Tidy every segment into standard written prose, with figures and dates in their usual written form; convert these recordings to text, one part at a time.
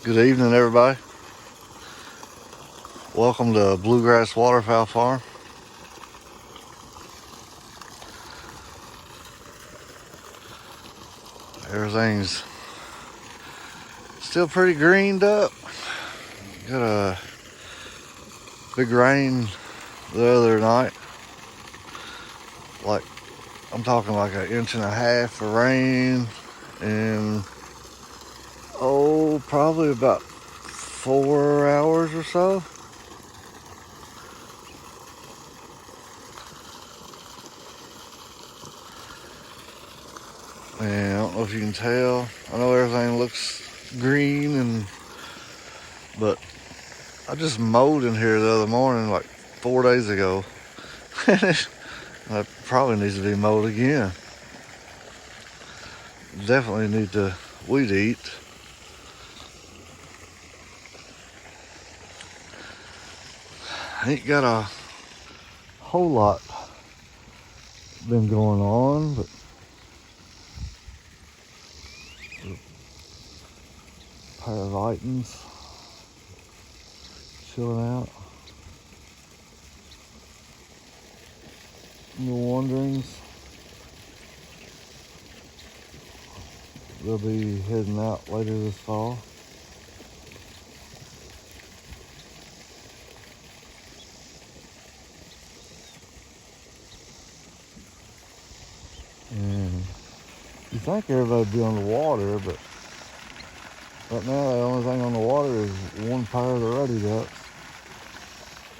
Good evening, everybody. Welcome to Bluegrass Waterfowl Farm. Everything's still pretty greened up. Got a big rain the other night. Like, I'm talking like 1.5 inches of rain, and probably about 4 hours or so. And I don't know if you can tell. I know everything looks green, but I just mowed in here the other morning, like 4 days ago. That probably needs to be mowed again. Definitely need to weed eat. Ain't got a whole lot been going on, but a pair of Vitans chilling out. No wanderings. They'll be heading out later this fall. And you think everybody'd be on the water, but right now the only thing on the water is one pair of the ruddy ducks.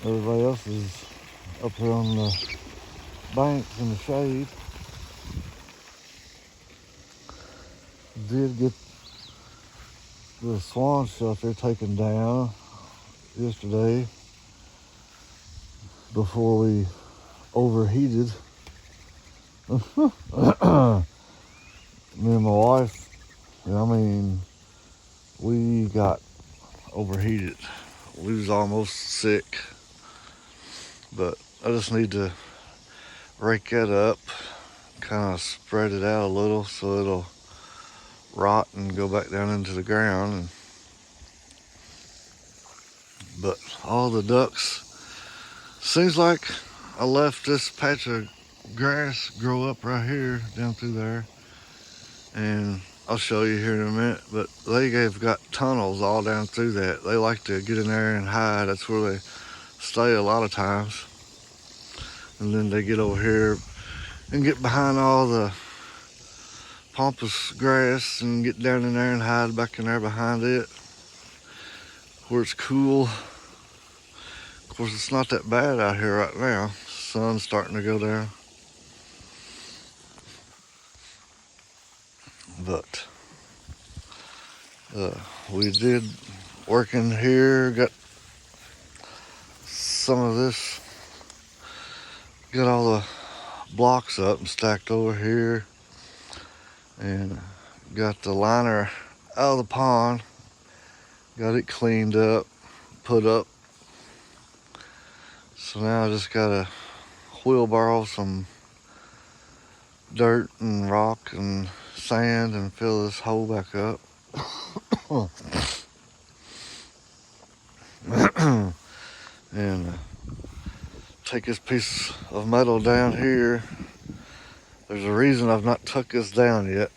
Everybody else is up here on the banks in the shade. Did get the swan shelter taken down yesterday before we overheated. Me and my wife, we got overheated. We was almost sick, but I just need to rake that up, kind of spread it out a little so it'll rot and go back down into the ground. But all the ducks, seems like I left this patch of grass grow up right here down through there, and I'll show you here in a minute, but they've got tunnels all down through that. They like to get in there and hide. That's where they stay a lot of times. And then they get over here and get behind all the pampas grass and get down in there and hide back in there behind it where it's cool. Of course, it's not that bad out here right now. Sun's starting to go down. But we did work in here, got some of this, got all the blocks up and stacked over here, and got the liner out of the pond, got it cleaned up, put up. So now I just gotta wheelbarrow some dirt and rock and sand and fill this hole back up. And take this piece of metal down here. There's a reason I've not took this down yet,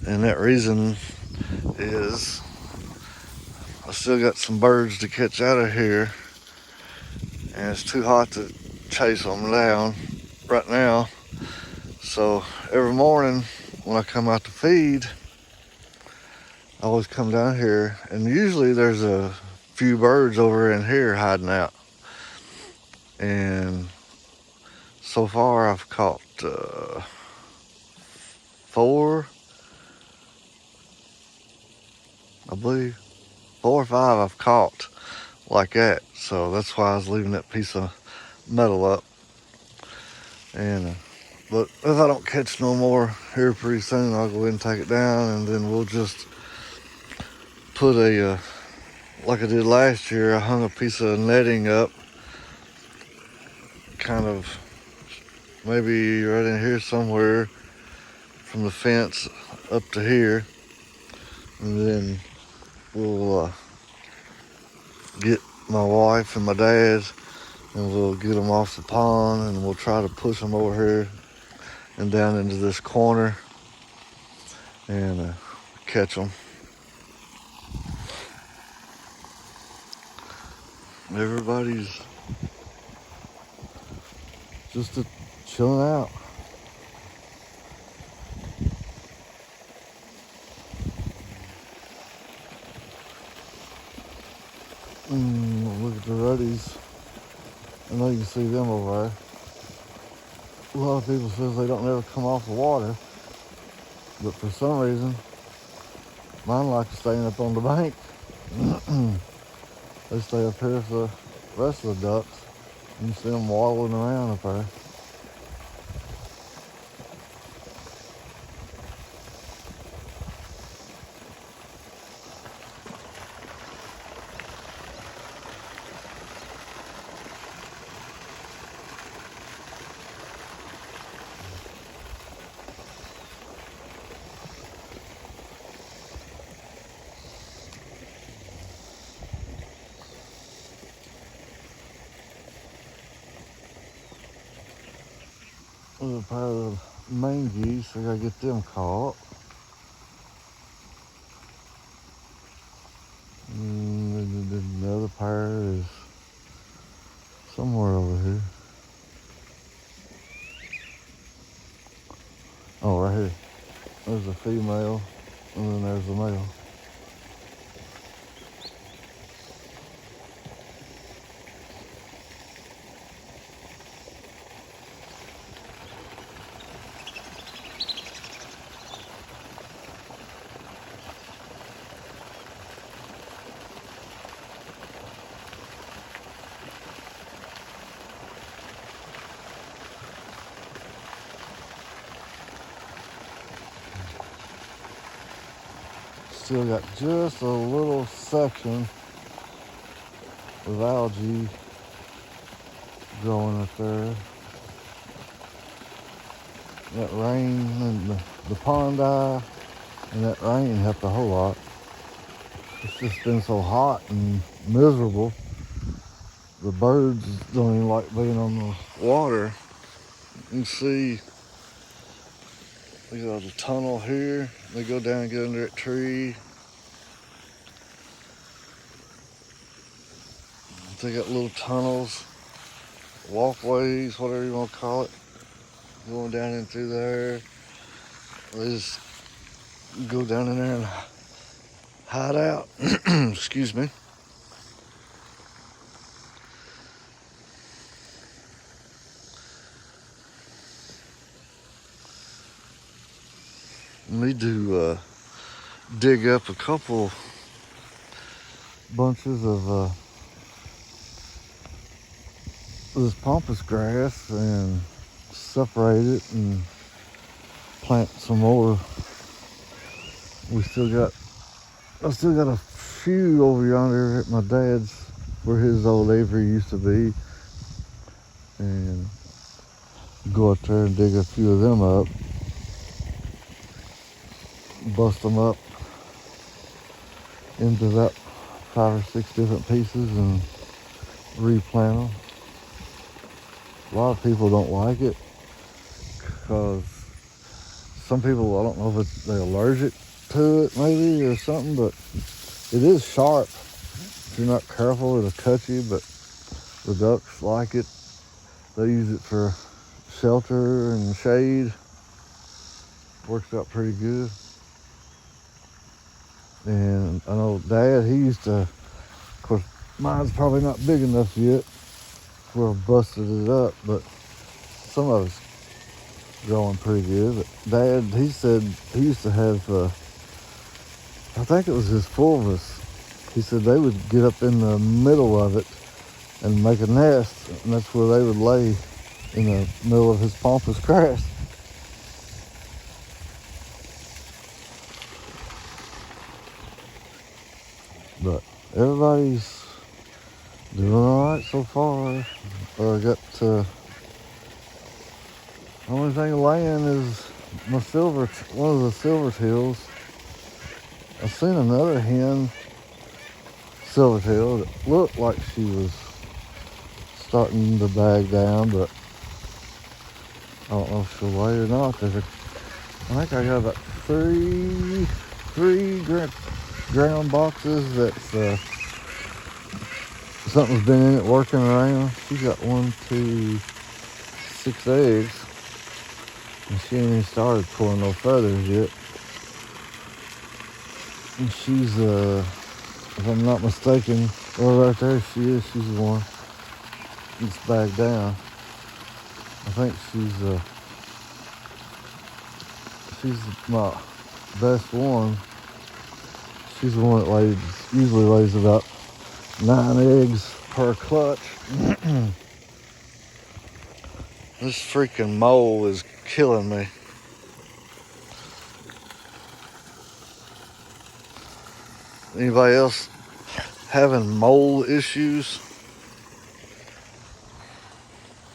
and that reason is I still got some birds to catch out of here, and it's too hot to chase them down right now. So every morning when I come out to feed, I always come down here, and usually there's a few birds over in here hiding out. And so far I've caught 4, I believe. 4 or 5 I've caught like that. So that's why I was leaving that piece of metal up. And but if I don't catch no more here pretty soon, I'll go ahead and take it down, and then we'll just put a like I did last year. I hung a piece of netting up, kind of maybe right in here somewhere, from the fence up to here, and then we'll get my wife and my dad, and we'll get them off the pond, and we'll try to push them over here and down into this corner and catch them. Everybody's just chilling out. Look at the ruddies. I know you can see them over there. A lot of people says they don't ever come off the water, but for some reason, mine like staying up on the bank. They stay up here for the rest of the ducks. You see them waddling around up there. There's a pair of main geese. I gotta get them caught. And the other pair is somewhere over here. Oh, right here. There's a female, and then there's the male. Still got just a little section of algae growing up there. That rain and the pond eye and that rain helped a whole lot. It's just been so hot and miserable. The birds don't even like being on the water. You can see, look at the tunnel here. They go down and get under that tree. They got little tunnels, walkways, whatever you want to call it, going down in through there. They just go down in there and hide out. Excuse me. Need to dig up a couple bunches of this pampas grass and separate it and plant some more. I still got a few over yonder at my dad's where his old aviary used to be, and go up there and dig a few of them up, bust them up into about 5 or 6 different pieces and replant them. A lot of people don't like it because some people, I don't know if they're allergic to it maybe or something, but it is sharp. If you're not careful, it'll cut you, but the ducks like it. They use it for shelter and shade. Works out pretty good. And I know Dad, he used to, of course, mine's probably not big enough yet where I busted it up, but some of it's growing pretty good. But Dad, he said he used to have, I think it was his fulvus. He said they would get up in the middle of it and make a nest, and that's where they would lay, in the middle of his pampas grass. But everybody's doing all right so far. I got the only thing laying is one of the silver tails. I've seen another hen silvertail. It looked like she was starting to bag down, but I don't know if she'll lay or not. I think I got about three ground boxes that's something's been in it working around. She's got 6 eggs, and she ain't even started pulling no feathers yet. And she's if I'm not mistaken, well, right there she is. She's the one that's bagged down. I think she's my best one. She's the one that usually lays about 9 eggs per clutch. This freaking mole is killing me. Anybody else having mole issues?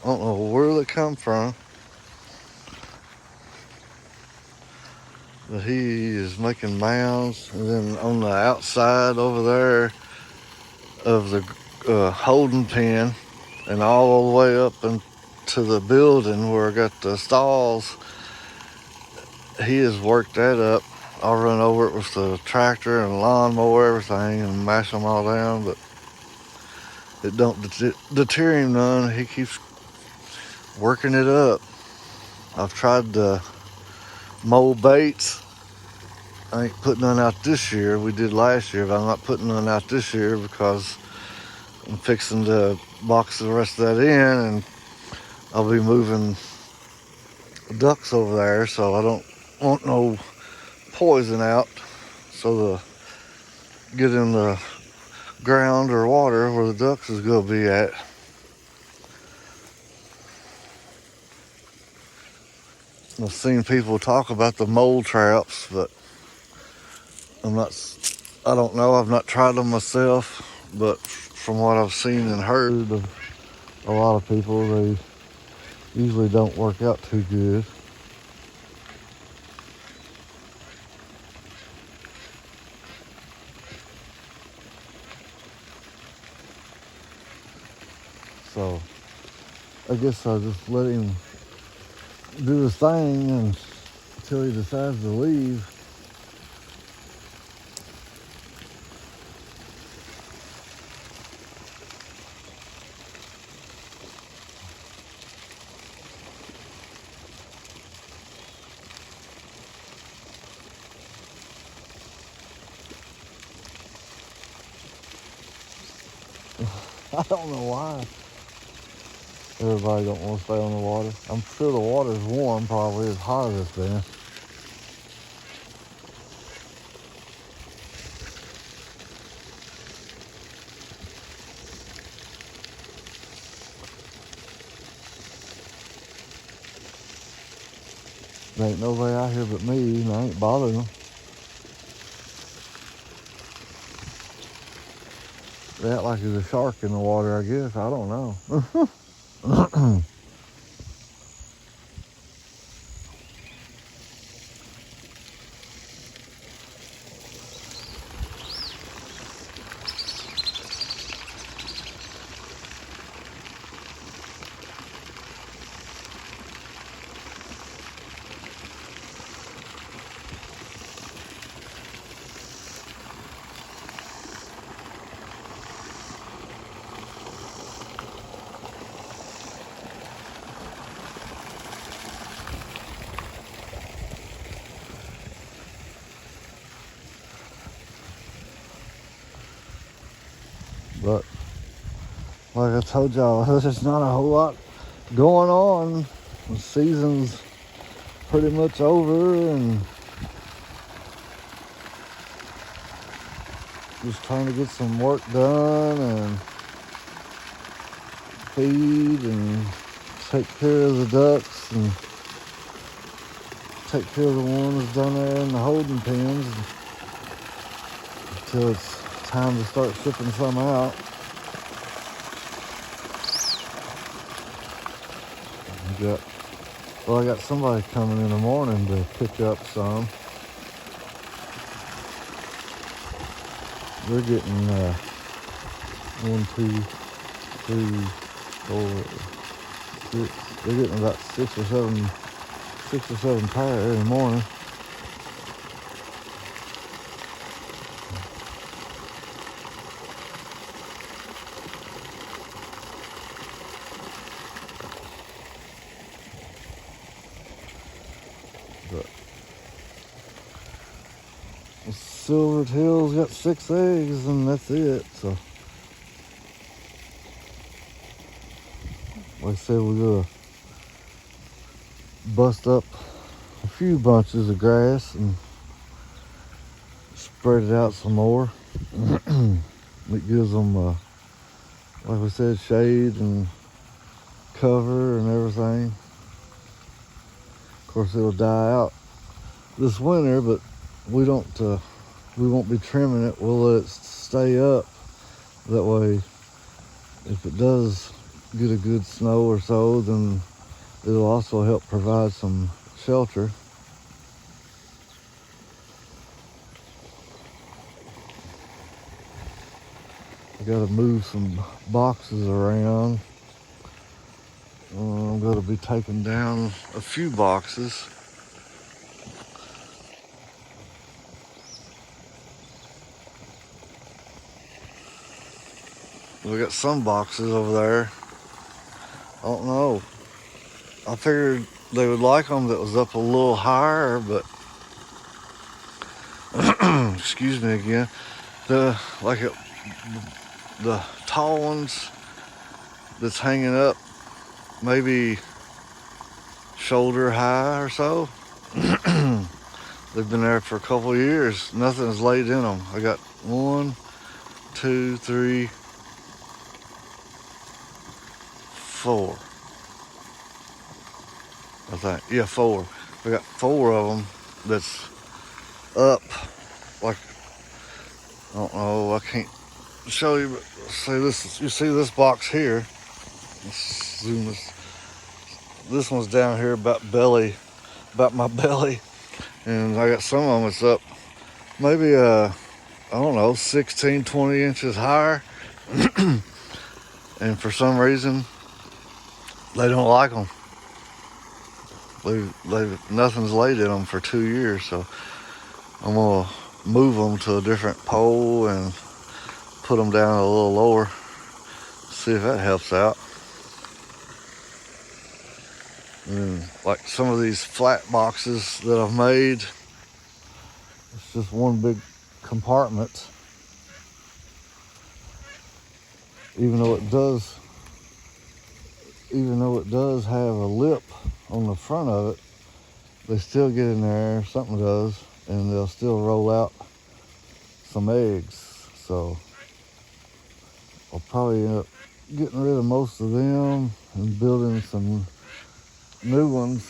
I don't know where they come from, but he is making mounds. And then on the outside over there of the holding pen and all the way up into the building where I got the stalls, he has worked that up. I'll run over it with the tractor and lawnmower, everything, and mash them all down, but it don't deter him none. He keeps working it up. I've tried the mole baits. I ain't putting none out this year. We did last year, but I'm not putting none out this year because I'm fixing to box the rest of that in, and I'll be moving ducks over there, so I don't want no poison out. So to get in the ground or water where the ducks is gonna be at. I've seen people talk about the mole traps, but I don't know. I've not tried them myself, but from what I've seen and heard of a lot of people, they usually don't work out too good. So I guess I'll just let him do his thing until he decides to leave. I don't know why everybody don't want to stay on the water. I'm sure the water's warm, probably as hot as it's been. There ain't nobody out here but me, and I ain't bothering them. They act like there's a shark in the water, I guess. I don't know. But like I told y'all, there's not a whole lot going on. The season's pretty much over, and just trying to get some work done and feed and take care of the ducks and take care of the ones down there in the holding pens until it's time to start shipping some out. I got somebody coming in the morning to pick up some. They're getting 1, 2, 3, 4, 6. They're getting about 6 or 7 pair every morning. But Silver Tail's got 6 eggs and that's it. So like I said, we're gonna bust up a few bunches of grass and spread it out some more. It gives them, like we said, shade and cover and everything. Of course, it'll die out this winter, but we won't be trimming it. We'll let it stay up. That way, if it does get a good snow or so, then it'll also help provide some shelter. I gotta move some boxes around. I'm gonna be taking down a few boxes. We got some boxes over there. I don't know. I figured they would like them that was up a little higher, but excuse me again. The tall ones that's hanging up, maybe shoulder high or so. They've been there for a couple of years. Nothing's laid in them. I got 1, 2, 3, 4. I think, yeah, 4. I got 4 of them that's up. Like, I don't know, I can't show you, but see this. You see this box here? Let's zoom this. This one's down here about my belly, and I got some of them that's up maybe I don't know, 16, 20 inches higher. And for some reason they don't like them. Nothing's laid in them for 2 years, so I'm gonna move them to a different pole and put them down a little lower, see if that helps out. And like some of these flat boxes that I've made, it's just one big compartment. Even though it does have a lip on the front of it, they still get in there, something does, and they'll still roll out some eggs. So I'll probably end up getting rid of most of them and building some new ones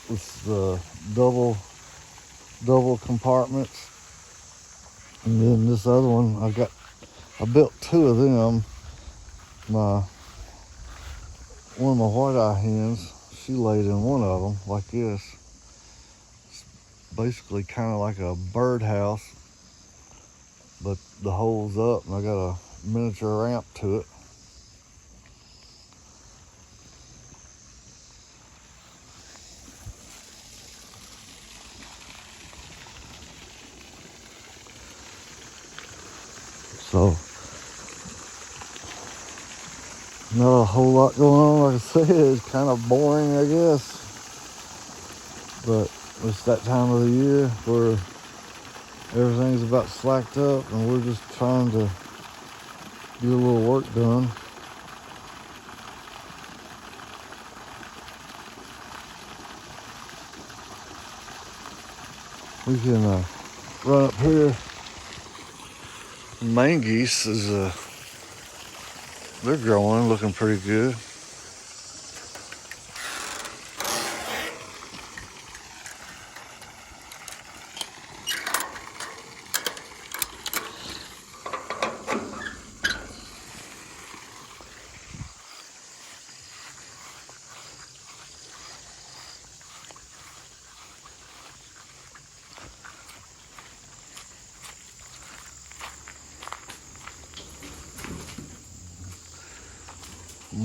with the double compartments. And then this other one, I built 2 of them. One of my white-eye hens, she laid in one of them like this. It's basically kind of like a birdhouse, but the hole's up and I got a miniature ramp to it. So, not a whole lot going on. Like I said, it's kind of boring, I guess. But it's that time of the year where everything's about slacked up and we're just trying to get a little work done. We can run up here. Main geese they're growing, looking pretty good.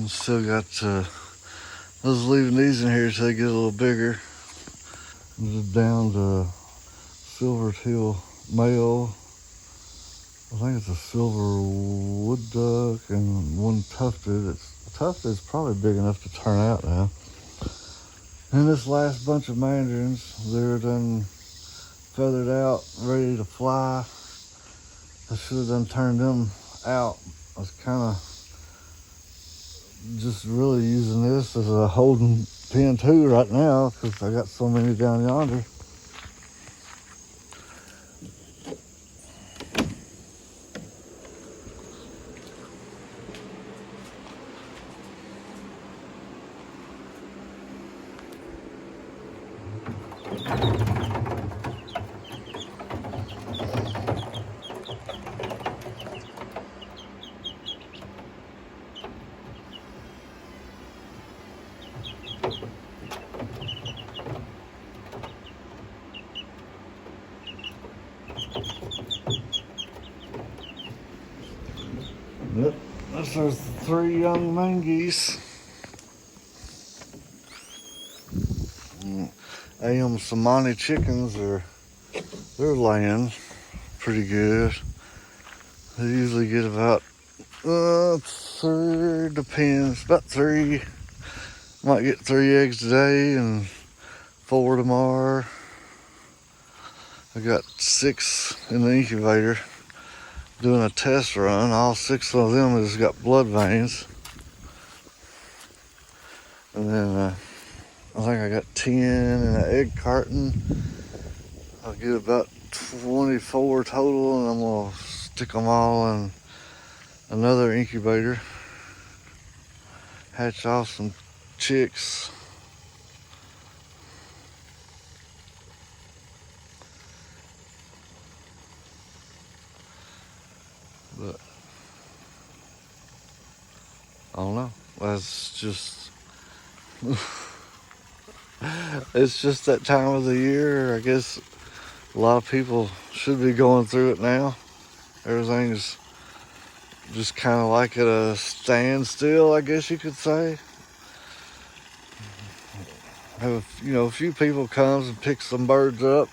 Still got I was leaving these in here so they get a little bigger. I'm just down to silver tail male. I think it's a silver wood duck and one tufted. Tufted is probably big enough to turn out now. And this last bunch of mandarins, they're done feathered out, ready to fly. I should have done turned them out. I was kind of just really using this as a holding pen too right now because I got so many down yonder. Yep, that's our 3 young mangees. AM Somali chickens they're laying pretty good. They usually get about 3, depends, about 3. Might get 3 eggs today and 4 tomorrow. I got 6 in the incubator doing a test run. All 6 of them has got blood veins. And then I think I got 10 in an egg carton. I'll get about 24 total, and I'm gonna stick them all in another incubator. Hatch off some chicks. But I don't know. That's just it's just that time of the year. I guess a lot of people should be going through it now. Everything's just kind of like at a standstill, I guess you could say. Have a few people comes and picks some birds up,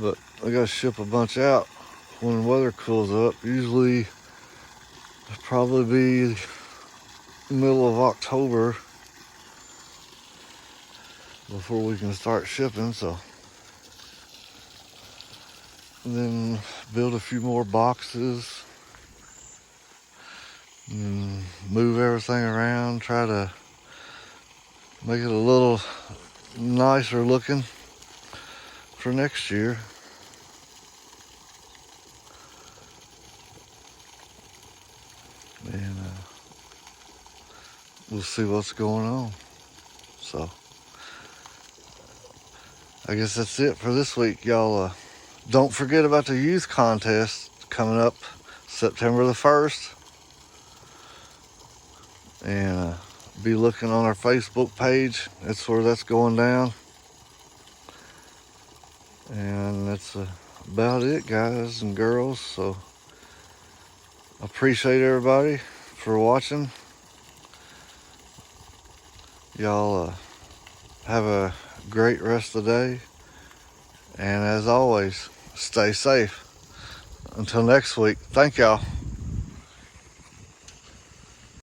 but they gotta ship a bunch out when the weather cools up. Usually it'll probably be middle of October before we can start shipping. So and then build a few more boxes and move everything around, try to make it a little nicer looking for next year. And we'll see what's going on. So I guess that's it for this week, y'all. Don't forget about the youth contest coming up September the 1st. And be looking on our Facebook page. That's where that's going down. And that's about it, guys and girls. So I appreciate everybody for watching. Y'all have a great rest of the day. And as always, stay safe. Until next week, thank y'all.